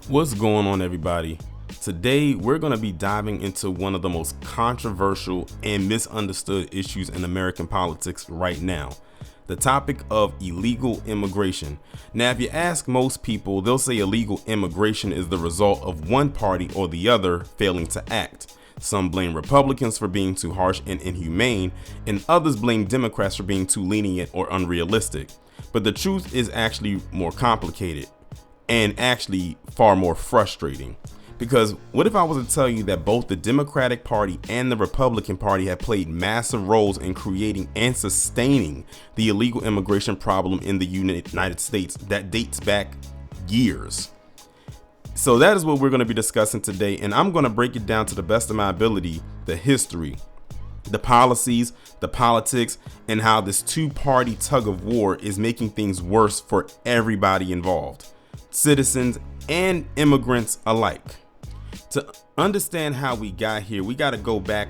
What's going on, everybody? Today we're going to be diving into one of the most controversial and misunderstood issues in American politics right now, the topic of illegal immigration. Now, if you ask most people, they'll say illegal immigration is the result of one party or the other failing to act. Some blame Republicans for being too harsh and inhumane, and others blame Democrats for being too lenient or unrealistic. But the truth is actually more complicated and actually far more frustrating. Because what if I was to tell you that both the Democratic Party and the Republican Party have played massive roles in creating and sustaining the illegal immigration problem in the United States that dates back years? So that is what we're going to be discussing today, and I'm going to break it down to the best of my ability, the history, the policies, the politics, and how this two-party tug of war is making things worse for everybody involved, citizens and immigrants alike. To understand how we got here, we got to go back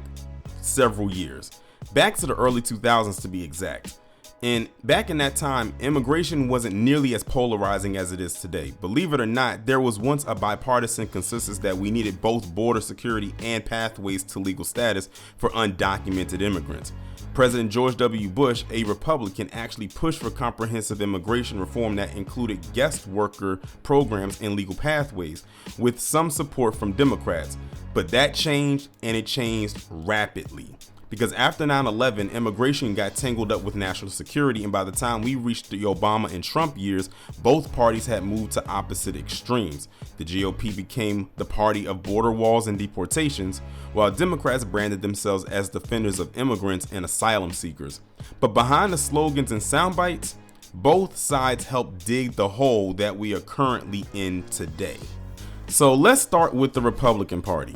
several years, back to the early 2000s to be exact. And back in that time, immigration wasn't nearly as polarizing as it is today. Believe it or not, there was once a bipartisan consensus that we needed both border security and pathways to legal status for undocumented immigrants. President George W. Bush, a Republican, actually pushed for comprehensive immigration reform that included guest worker programs and legal pathways, with some support from Democrats. But that changed, and it changed rapidly. Because after 9/11, immigration got tangled up with national security, and by the time we reached the Obama and Trump years, both parties had moved to opposite extremes. The GOP became the party of border walls and deportations, while Democrats branded themselves as defenders of immigrants and asylum seekers. But behind the slogans and sound bites, both sides helped dig the hole that we are currently in today. So let's start with the Republican Party.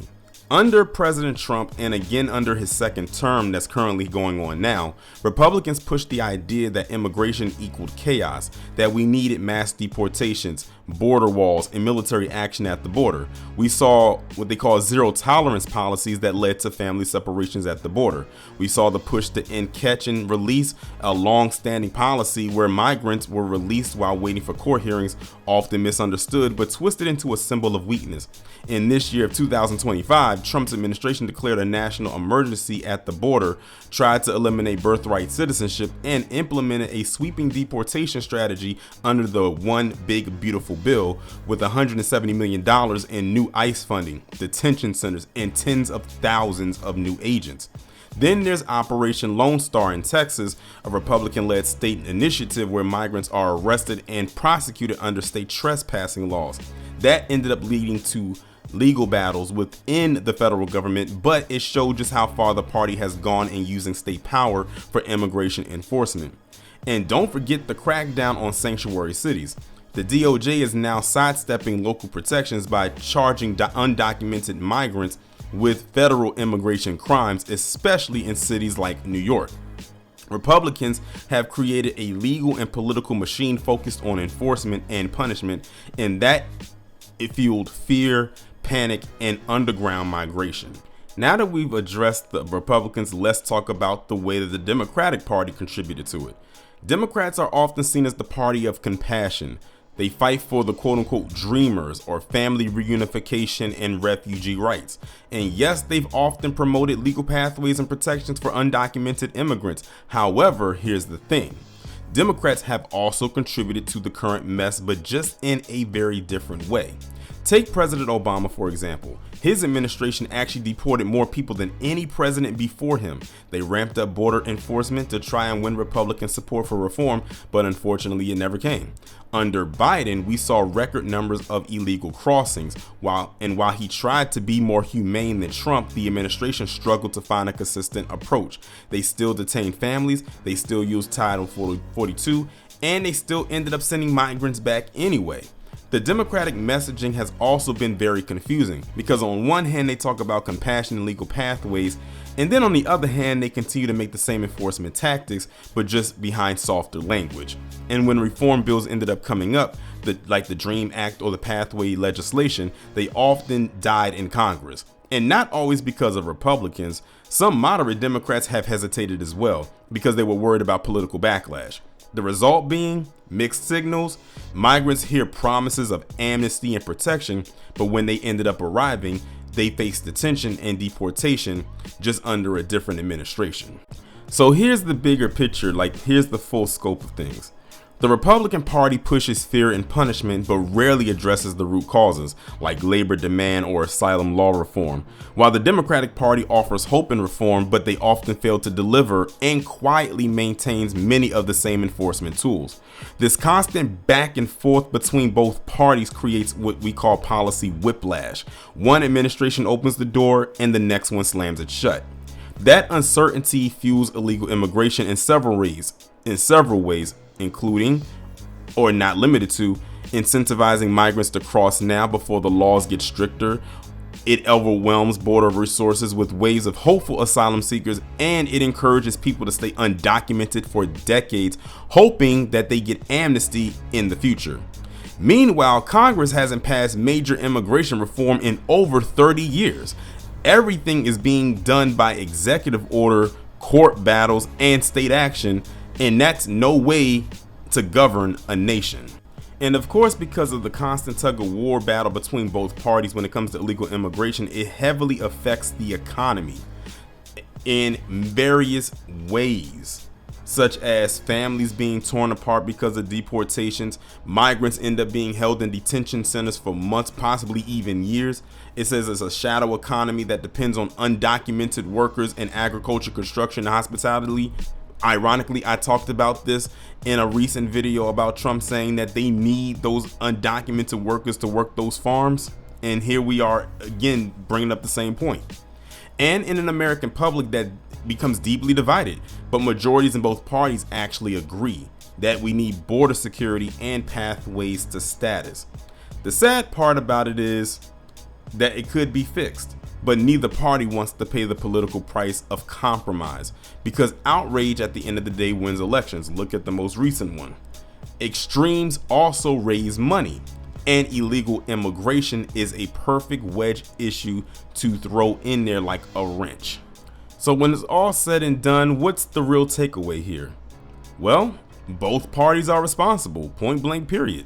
Under President Trump, and again under his second term that's currently going on now, Republicans pushed the idea that immigration equaled chaos, that we needed mass deportations, border walls, and military action at the border. We saw what they call zero tolerance policies that led to family separations at the border. We saw the push to end catch and release, a long-standing policy where migrants were released while waiting for court hearings, often misunderstood but twisted into a symbol of weakness. In this year of 2025, Trump's administration declared a national emergency at the border, tried to eliminate birthright citizenship, and implemented a sweeping deportation strategy under the One Big Beautiful Bill with $170 million in new ICE funding, detention centers, and tens of thousands of new agents. Then there's Operation Lone Star in Texas, a Republican-led state initiative where migrants are arrested and prosecuted under state trespassing laws. That ended up leading to legal battles within the federal government, but it showed just how far the party has gone in using state power for immigration enforcement. And don't forget the crackdown on sanctuary cities. The DOJ is now sidestepping local protections by charging undocumented migrants with federal immigration crimes, especially in cities like New York. Republicans have created a legal and political machine focused on enforcement and punishment, and that it fueled fear, panic, and underground migration. Now that we've addressed the Republicans, let's talk about the way that the Democratic Party contributed to it. Democrats are often seen as the party of compassion. They fight for the quote-unquote dreamers, or family reunification and refugee rights. And yes, they've often promoted legal pathways and protections for undocumented immigrants. However, here's the thing. Democrats have also contributed to the current mess, but just in a very different way. Take President Obama, for example. His administration actually deported more people than any president before him. They ramped up border enforcement to try and win Republican support for reform, but unfortunately it never came. Under Biden, we saw record numbers of illegal crossings. While he tried to be more humane than Trump, the administration struggled to find a consistent approach. They still detained families, they still used Title 42, and they still ended up sending migrants back anyway. The Democratic messaging has also been very confusing, because on one hand they talk about compassion and legal pathways, and then on the other hand they continue to make the same enforcement tactics, but just behind softer language. And when reform bills ended up coming up, like the DREAM Act or the pathway legislation, they often died in Congress. And not always because of Republicans. Some moderate Democrats have hesitated as well, because they were worried about political backlash. The result being mixed signals. Migrants hear promises of amnesty and protection, but when they ended up arriving, they faced detention and deportation, just under a different administration. So here's the bigger picture, here's the full scope of things. The Republican Party pushes fear and punishment, but rarely addresses the root causes, like labor demand or asylum law reform, while the Democratic Party offers hope and reform, but they often fail to deliver and quietly maintains many of the same enforcement tools. This constant back and forth between both parties creates what we call policy whiplash. One administration opens the door and the next one slams it shut. That uncertainty fuels illegal immigration in several ways, including, or not limited to, incentivizing migrants to cross now before the laws get stricter. It overwhelms border resources with waves of hopeful asylum seekers, and it encourages people to stay undocumented for decades, hoping that they get amnesty in the future. Meanwhile, Congress hasn't passed major immigration reform in over 30 years. Everything is being done by executive order, court battles, and state action, and that's no way to govern a nation. And of course, because of the constant tug of war battle between both parties when it comes to illegal immigration, it heavily affects the economy in various ways, such as families being torn apart because of deportations. Migrants end up being held in detention centers for months, possibly even years. It says it's a shadow economy that depends on undocumented workers in agriculture, construction, and hospitality. Ironically, I talked about this in a recent video about Trump saying that they need those undocumented workers to work those farms. And here we are again bringing up the same point. And in an American public that becomes deeply divided, but majorities in both parties actually agree that we need border security and pathways to status. The sad part about it is that it could be fixed, but neither party wants to pay the political price of compromise, because outrage at the end of the day wins elections. Look at the most recent one. Extremes also raise money, and illegal immigration is a perfect wedge issue to throw in there like a wrench. So when it's all said and done, what's the real takeaway here? Well, both parties are responsible, point blank period.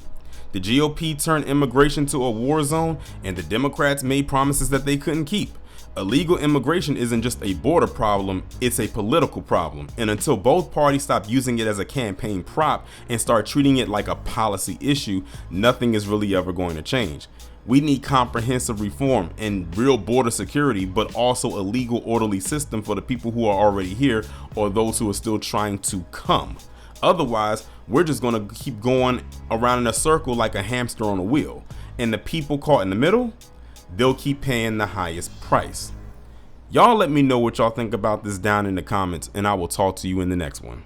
The GOP turned immigration to a war zone, and the Democrats made promises that they couldn't keep. Illegal immigration isn't just a border problem, it's a political problem. And until both parties stop using it as a campaign prop and start treating it like a policy issue, nothing is really ever going to change. We need comprehensive reform and real border security, but also a legal, orderly system for the people who are already here or those who are still trying to come. Otherwise, we're just going to keep going around in a circle like a hamster on a wheel. And the people caught in the middle, they'll keep paying the highest price. Y'all let me know what y'all think about this down in the comments, and I will talk to you in the next one.